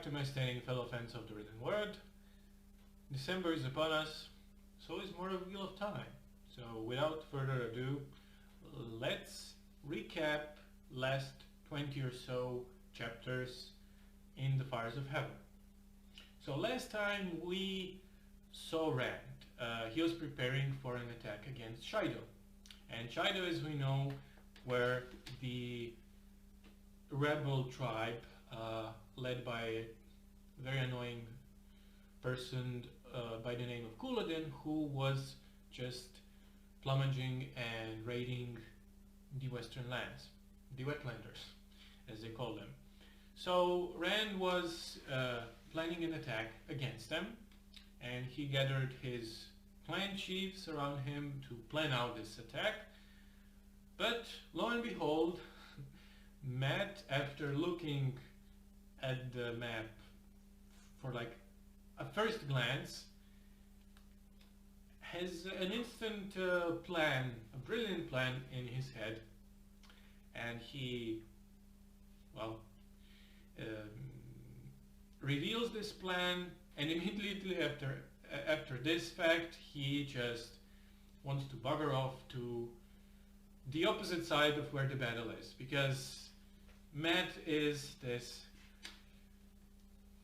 back to my standing fellow fans of the written word. December is upon us, so is more of Wheel of Time. So without further ado, let's recap last 20 or so chapters in the Fires of Heaven. So last time we saw Rand. He was preparing for an attack against Shido. And Shido, as we know, were the rebel tribe led by a very annoying person by the name of Couladin, who was just plumaging and raiding the Western lands, the Wetlanders, as they call them. So Rand was planning an attack against them, and he gathered his clan chiefs around him to plan out this attack. But lo and behold, Matt, after looking at the map for like a first glance, has an instant plan, a brilliant plan in his head, and he, well, reveals this plan, and immediately after this fact, he just wants to bugger off to the opposite side of where the battle is, because Matt is this,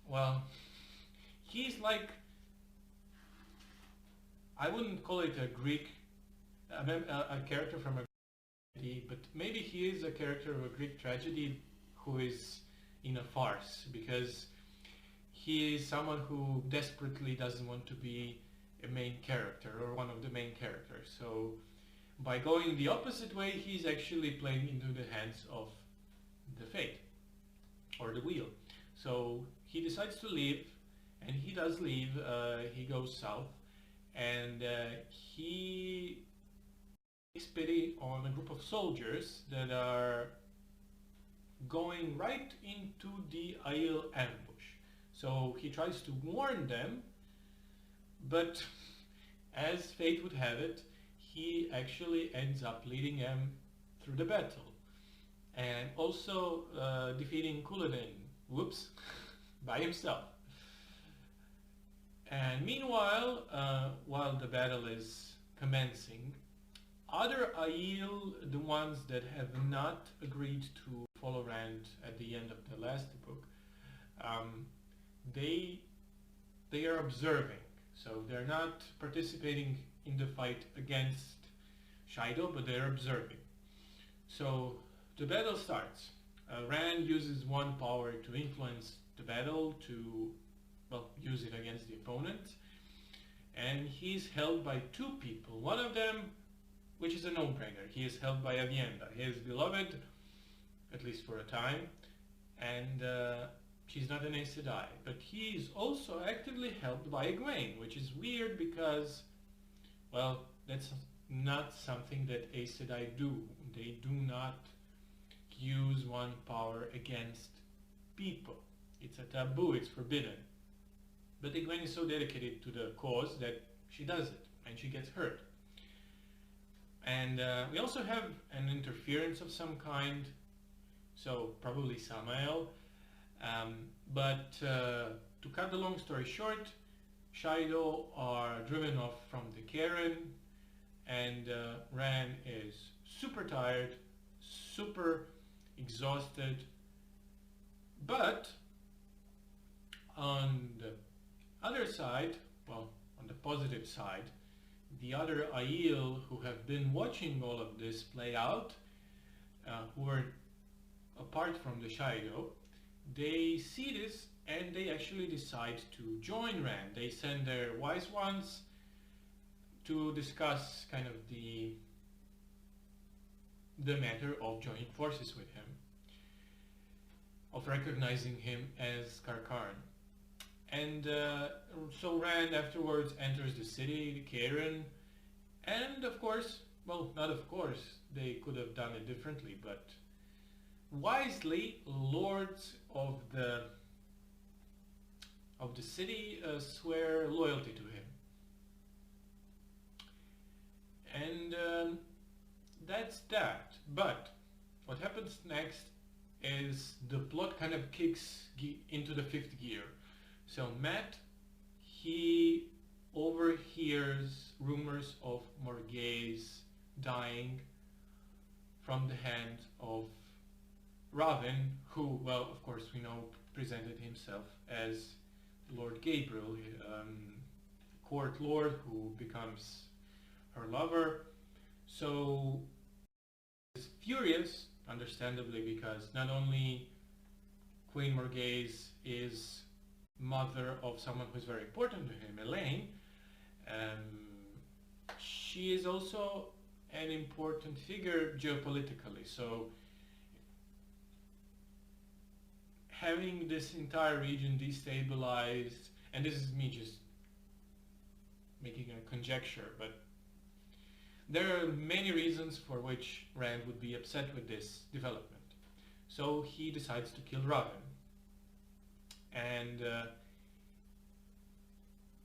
well, he's like, I wouldn't call it a Greek, a character from a Greek tragedy, but maybe he is a character of a Greek tragedy who is in a farce, because he is someone who desperately doesn't want to be a main character or one of the main characters. So by going the opposite way, he's actually playing into the hands of the fate or the wheel. So he decides to leave, and he does leave. He goes south, and he takes pity on a group of soldiers that are going right into the Aiel ambush. So he tries to warn them, but as fate would have it, he actually ends up leading them through the battle, and also defeating Couladin, whoops, by himself. And meanwhile, while the battle is commencing, other Aiel, the ones that have not agreed to follow Rand at the end of the last book, they are observing. So they're not participating in the fight against Shido, but they're observing. So the battle starts. Rand uses one power to influence the battle, to, well, use it against the opponent, and he's held by two people. One of them, which is a no-brainer, he is held by Avienda, his beloved, at least for a time, and she's not an Aes Sedai, but he is also actively helped by Egwene, which is weird because, well, that's not something that Aes Sedai do. They do not use one power against people. It's a taboo, it's forbidden. But Egwene is so dedicated to the cause that she does it, and she gets hurt. And we also have an interference of some kind, so probably Samael. But to cut the long story short, Shido are driven off from the cairn, and Rand is super tired, super exhausted, but on the other side, well, on the positive side, the other Aiel who have been watching all of this play out, who are apart from the Shido, they see this and they actually decide to join Rand. They send their wise ones to discuss kind of the matter of joining forces with him, of recognizing him as Karkarn. And so Rand afterwards enters the city, the cairn, and of course, well, not of course, they could have done it differently, but wisely, lords of the city swear loyalty to him. And that's that. But what happens next is the plot kind of kicks into the fifth gear. So Matt, he overhears rumors of Morghese dying from the hand of Raven, who, well, of course we know, presented himself as Lord Gabriel, court lord who becomes her lover. So he's furious, understandably, because not only Queen Morghese is mother of someone who's very important to him, Elaine, she is also an important figure geopolitically. So having this entire region destabilized, and this is me just making a conjecture, but there are many reasons for which Rand would be upset with this development. So he decides to kill Raven. And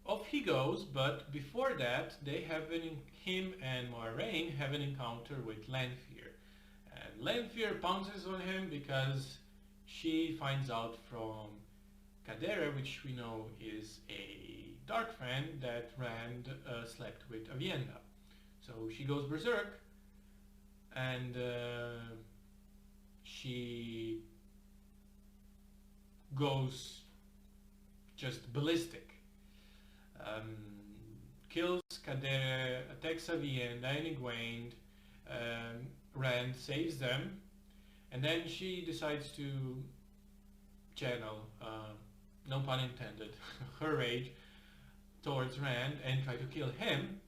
off he goes, but before that, him and Moiraine have an encounter with Lanfear. And Lanfear pounces on him because she finds out from Cadere, which we know is a dark friend, that Rand slept with Aviendha. So she goes berserk, and she goes just ballistic. Kills Cadere, attacks Aviendha and Egwene. Rand saves them, and then she decides to channel, no pun intended, her rage towards Rand and try to kill him,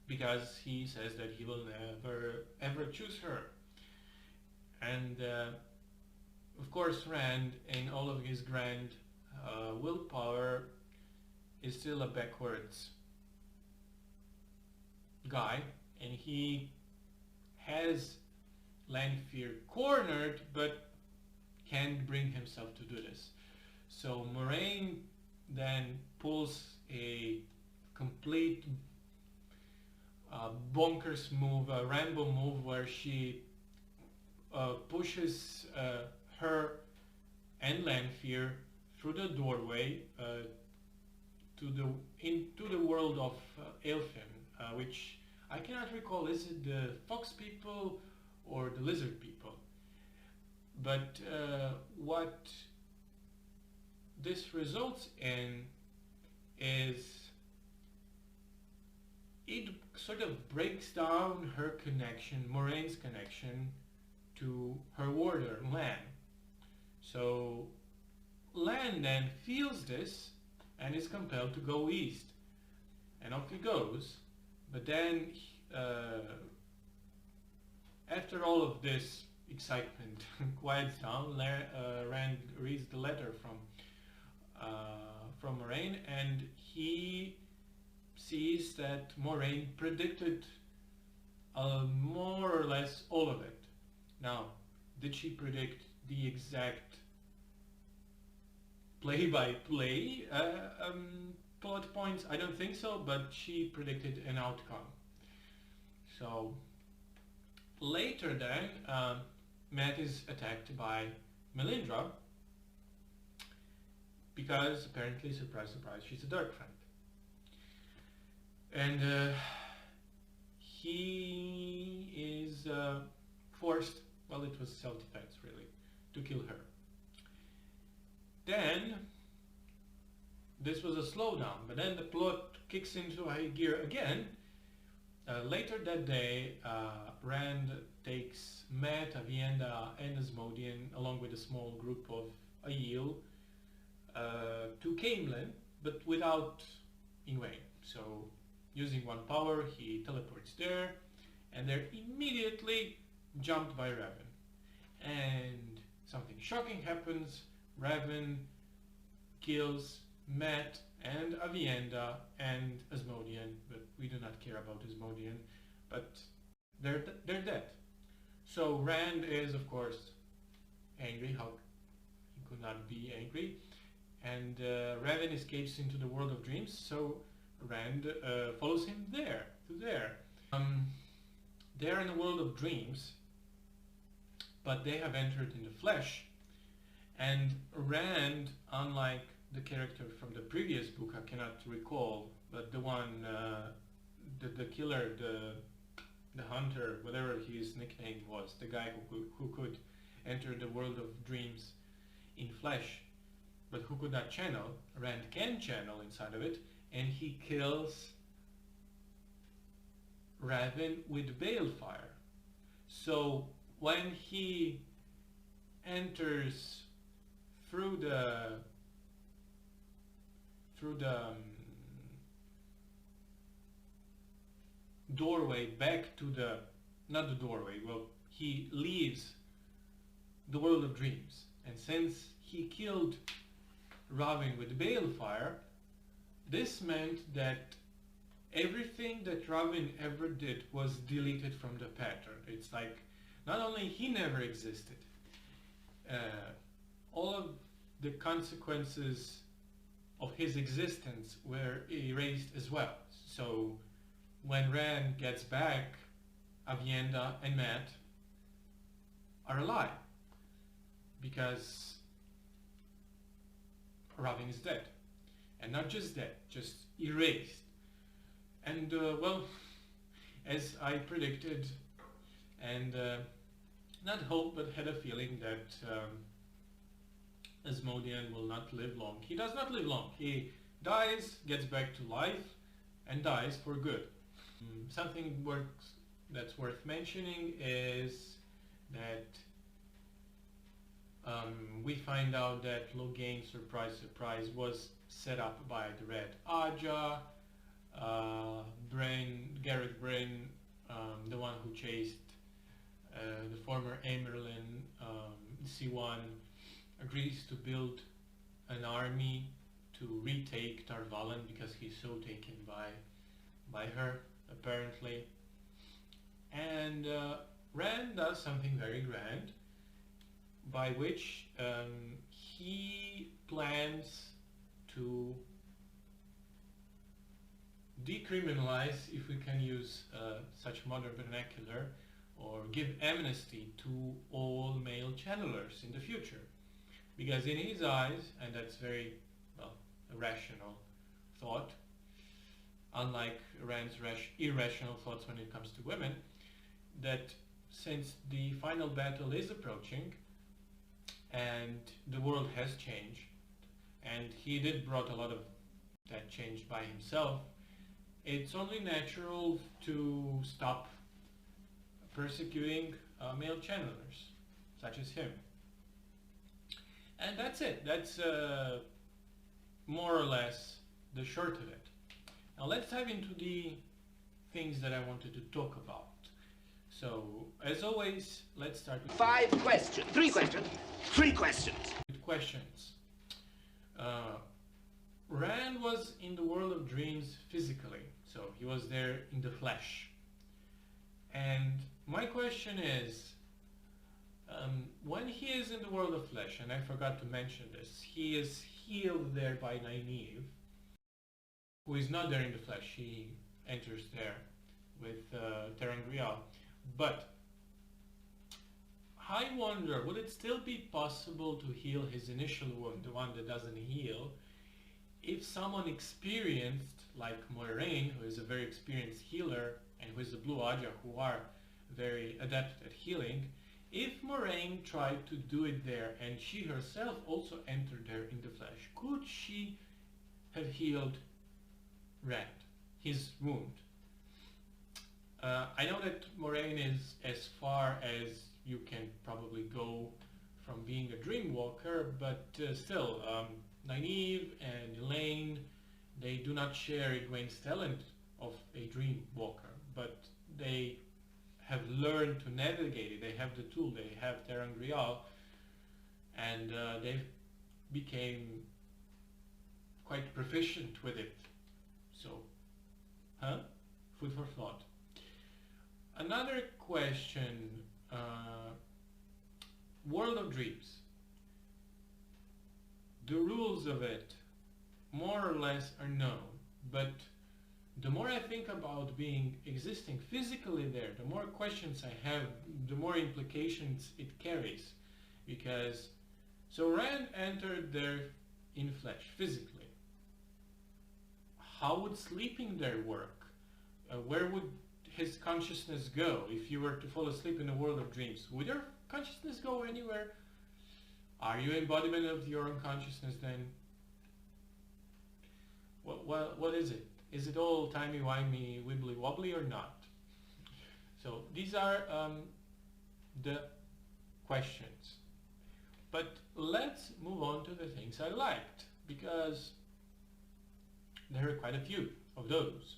because he says that he will never ever choose her. And of course Rand, in all of his grand willpower, is still a backwards guy, and he has Lanfear cornered but can't bring himself to do this. So Moiraine then pulls a complete bonkers move, a Rambo move, where she pushes her and Lanfear through the doorway into the world of Elfin, which I cannot recall, is it the Fox people or the Lizard people? But what this results in is it sort of breaks down her connection, Moraine's connection, to her warder, Lan. So Lan then feels this and is compelled to go east. And off he goes. But then, after all of this excitement quiets down, Rand reads the letter from Moiraine, and he sees that Moiraine predicted more or less all of it. Now, did she predict the exact play-by-play plot points? I don't think so, but she predicted an outcome. So later then, Matt is attacked by Melindra, because apparently, surprise surprise, she's a dark friend. And he is forced, well, it was self-defense really, to kill her. Then, this was a slowdown, but then the plot kicks into high gear again. Later that day, Rand takes Matt, Aviendha and Asmodean, along with a small group of Aiel, to Caemlyn, but without Egwene. So, using one power, he teleports there, and they're immediately jumped by Raven. And something shocking happens. Raven kills Matt and Aviendha and Asmodean, but we do not care about Asmodean, but they're dead. So Rand is, of course, angry. How he could not be angry? And Raven escapes into the world of dreams, so Rand follows him there. There in the world of dreams, but they have entered in the flesh. And Rand, unlike the character from the previous book, I cannot recall, but the one, the killer, the hunter, whatever his nickname was, the guy who could enter the world of dreams in flesh, but who could not channel, Rand can channel inside of it, and he kills Raven with balefire. So when he enters through the doorway back to the, not the doorway, well, he leaves the world of dreams, and since he killed Raven with balefire, this meant that everything that Raven ever did was deleted from the pattern. It's like, not only he never existed, all of the consequences of his existence were erased as well. So when Rand gets back, Avienda and Matt are alive because Raven is dead, and not just dead, just erased. And well, as I predicted, and not hoped but had a feeling that Asmodean will not live long. He does not live long. He dies, gets back to life, and dies for good. Something that's worth mentioning is that we find out that Logain, surprise surprise, was set up by the Red Aja, Garrett Brain, the one who chased the former Amerlin, C1, agrees to build an army to retake Tarvalon because he's so taken by her, apparently. And Rand does something very grand, by which he plans to decriminalize, if we can use such modern vernacular, or give amnesty to all male channelers in the future. Because in his eyes, and that's very, well, a rational thought, unlike Rand's irrational thoughts when it comes to women, that since the final battle is approaching and the world has changed, and he did brought a lot of that change by himself, it's only natural to stop persecuting male channelers such as him. And that's it. That's more or less the short of it. Now let's dive into the things that I wanted to talk about. So, as always, let's start with 5 questions. 3 questions. 3 questions. With questions. Rand was in the world of dreams physically, so he was there in the flesh. And my question is, when he is in the world of flesh, and I forgot to mention this, he is healed there by Nynaeve, who is not there in the flesh. He enters there with Terangrial. But I wonder, would it still be possible to heal his initial wound, the one that doesn't heal, if someone experienced, like Moiraine, who is a very experienced healer, and who is the Blue Aja, who are very adept at healing, if Moiraine tried to do it there and she herself also entered there in the flesh, could she have healed Rand, his wound? I know that Moiraine is as far as you can probably go from being a dreamwalker, but still, Nynaeve and Elaine, they do not share Egwene's talent of a dreamwalker, but they have learned to navigate it. They have the tool, they have Terangrial, and they became quite proficient with it. So, food for thought. Another question, World of Dreams. The rules of it more or less are known, but the more I think about being existing physically there, the more questions I have, the more implications it carries. Because, so Rand entered there in flesh, physically. How would sleeping there work? Where would his consciousness go if you were to fall asleep in a world of dreams? Would your consciousness go anywhere? Are you embodiment of your own consciousness then? What is it? Is it all timey-wimey, wibbly-wobbly or not? So these are the questions. But let's move on to the things I liked, because there are quite a few of those.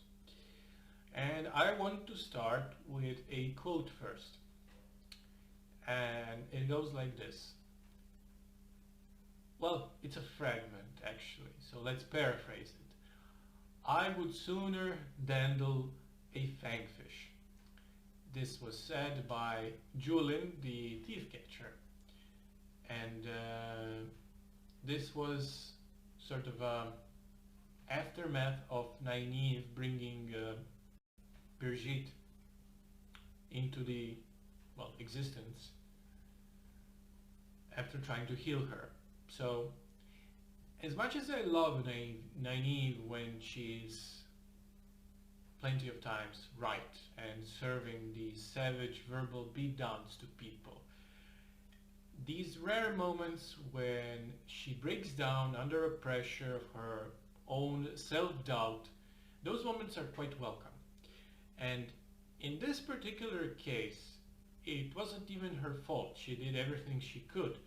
And I want to start with a quote first. And it goes like this. Well, it's a fragment actually, so let's paraphrase it. I would sooner dandle a fangfish. This was said by Julin, the thief catcher. And this was sort of aftermath of Nynaeve bringing Brigitte into the, well, existence after trying to heal her. So, as much as I love Nynaeve when she's plenty of times right and serving these savage verbal beatdowns to people, these rare moments when she breaks down under a pressure of her own self-doubt, those moments are quite welcome. And in this particular case, it wasn't even her fault. She did everything she could.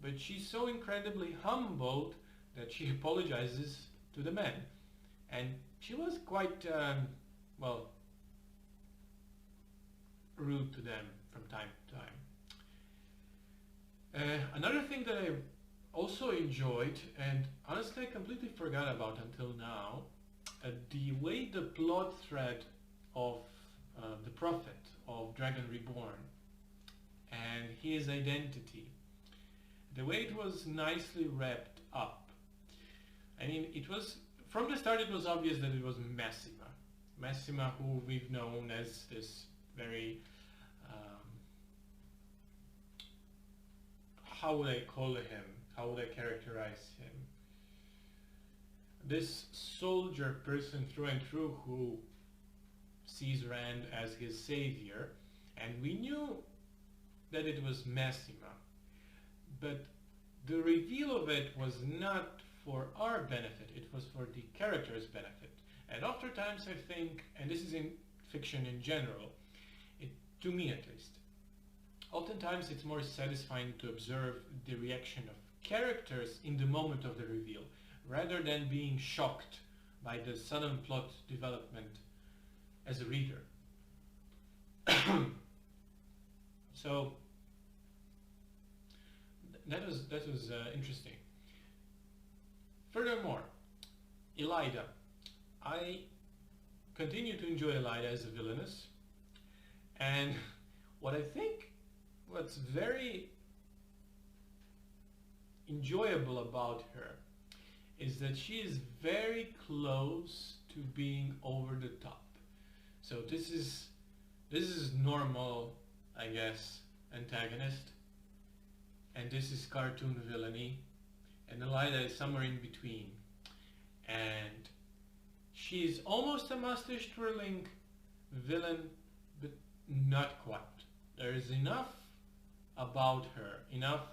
But she's so incredibly humbled that she apologizes to the men. And she was quite, well, rude to them from time to time. Another thing that I also enjoyed, and honestly I completely forgot about until now, the way the plot thread of the Prophet of Dragon Reborn and his identity, the way it was nicely wrapped up. I mean, it was, from the start it was obvious that it was Massima. Massima, who we've known as this very, how would I call him? How would I characterize him? This soldier person through and through who sees Rand as his savior, and we knew that it was Massima. But the reveal of it was not for our benefit, it was for the character's benefit. And oftentimes I think, and this is in fiction in general, to me at least, oftentimes it's more satisfying to observe the reaction of characters in the moment of the reveal, rather than being shocked by the sudden plot development as a reader. So that was interesting. Furthermore, Elida. I continue to enjoy Elida as a villainess, and what I think what's very enjoyable about her is that she is very close to being over the top. So this is normal, I guess, antagonist, and this is cartoon villainy, and Elida is somewhere in between. And she's almost a mustache twirling villain, but not quite. There is enough about her, enough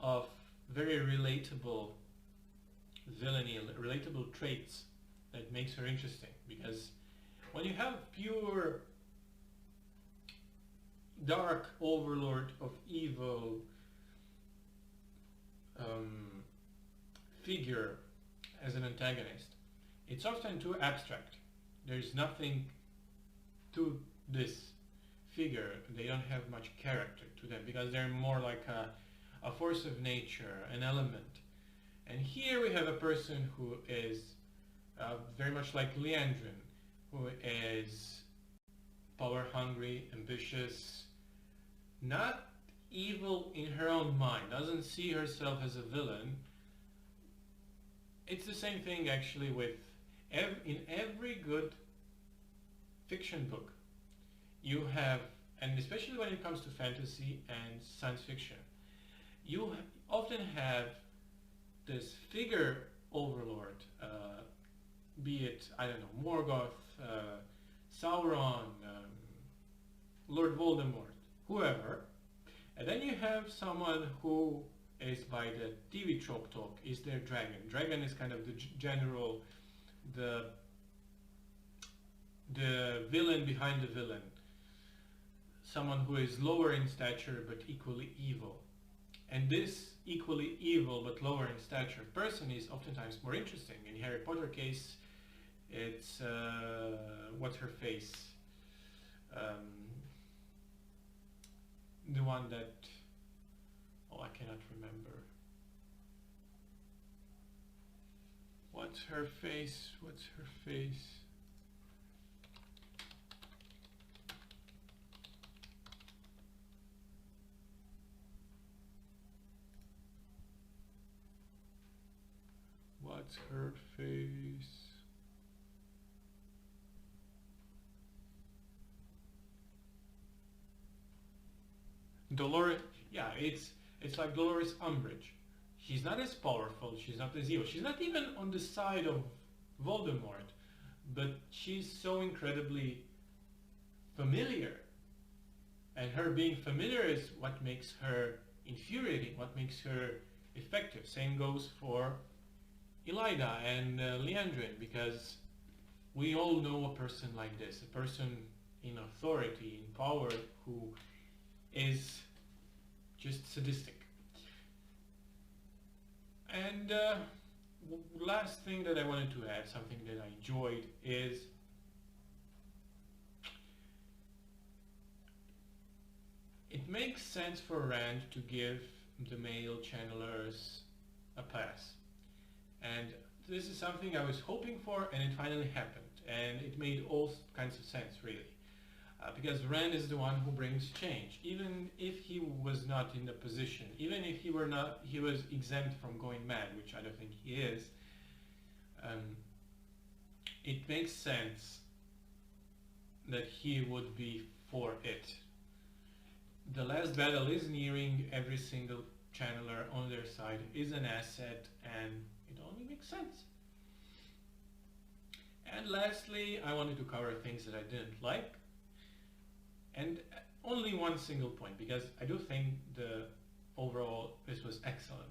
of very relatable villainy, relatable traits that makes her interesting. Because when you have pure dark overlord of evil figure as an antagonist, it's often too abstract. There's nothing to this figure. They don't have much character to them because they're more like a force of nature, an element. And here we have a person who is very much like Leandrin, who is power hungry, ambitious, not evil in her own mind, doesn't see herself as a villain. It's the same thing actually with In every good fiction book, you have, and especially when it comes to fantasy and science fiction, you often have this figure overlord, be it, I don't know, Morgoth, Sauron, Lord Voldemort, whoever, and then you have someone who is, by the TV trope talk, is their dragon. Dragon is kind of the general, the villain behind the villain. Someone who is lower in stature but equally evil. And this equally evil but lower in stature person is oftentimes more interesting. In Harry Potter case, it's what's her face? The one that, oh, I cannot remember. What's her face? What's her face? What's her face? Dolores, yeah, it's like Dolores Umbridge. She's not as powerful, she's not as evil, she's not even on the side of Voldemort, but she's so incredibly familiar. And her being familiar is what makes her infuriating, what makes her effective. Same goes for Elida and Leandrin, because we all know a person like this, a person in authority, in power, who is just sadistic. And last thing that I wanted to add, something that I enjoyed, is it makes sense for Rand to give the male channelers a pass. And this is something I was hoping for, and it finally happened. And it made all kinds of sense, really. Because Rand is the one who brings change. Even if he was not in the position, even if he was exempt from going mad, which I don't think he is, it makes sense that he would be for it. The last battle is nearing, every single channeler on their side is an asset, and it only makes sense. And lastly, I wanted to cover things that I didn't like. And only one single point, because I do think overall this was excellent.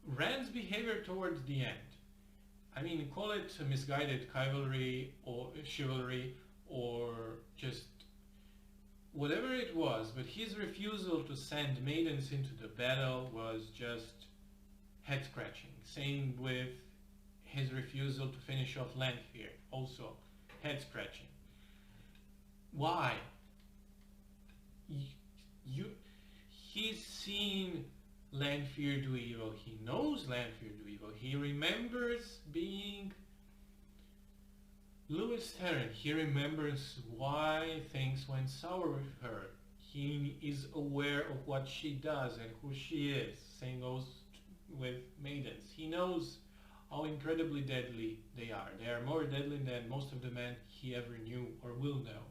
Rand's behavior towards the end. I mean, call it misguided chivalry or chivalry or just whatever it was, but his refusal to send maidens into the battle was just head-scratching. Same with his refusal to finish off Lanfear, also head-scratching. Why? He's seen Lanfear do evil. He knows Lanfear do evil. He remembers being Lewis Terran. He remembers why things went sour with her. He is aware of what she does and who she is. Same goes with maidens. He knows how incredibly deadly they are. They are more deadly than most of the men he ever knew or will know.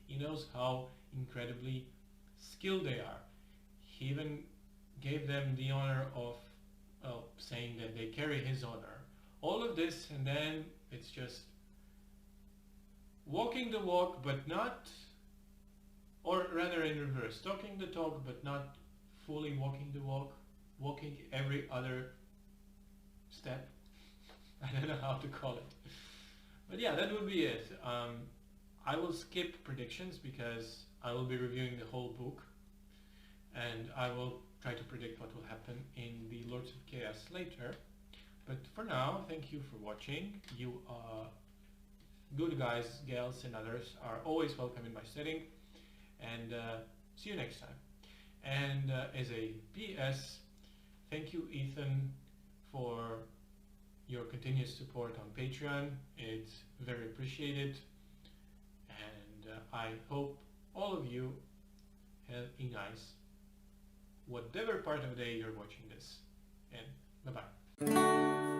He knows how incredibly skilled they are. He even gave them the honor of saying that they carry his honor. All of this, and then it's just walking the walk but not, or rather in reverse, talking the talk but not fully walking the walk, walking every other step. I don't know how to call it. But yeah, that would be it. I will skip predictions because I will be reviewing the whole book, and I will try to predict what will happen in the Lords of Chaos later. But for now, thank you for watching. You good guys, gals and others are always welcome in my setting, and see you next time. And as a PS, thank you Ethan for your continuous support on Patreon. It's very appreciated, and I hope all of you have a nice whatever part of the day you're watching this, and bye bye.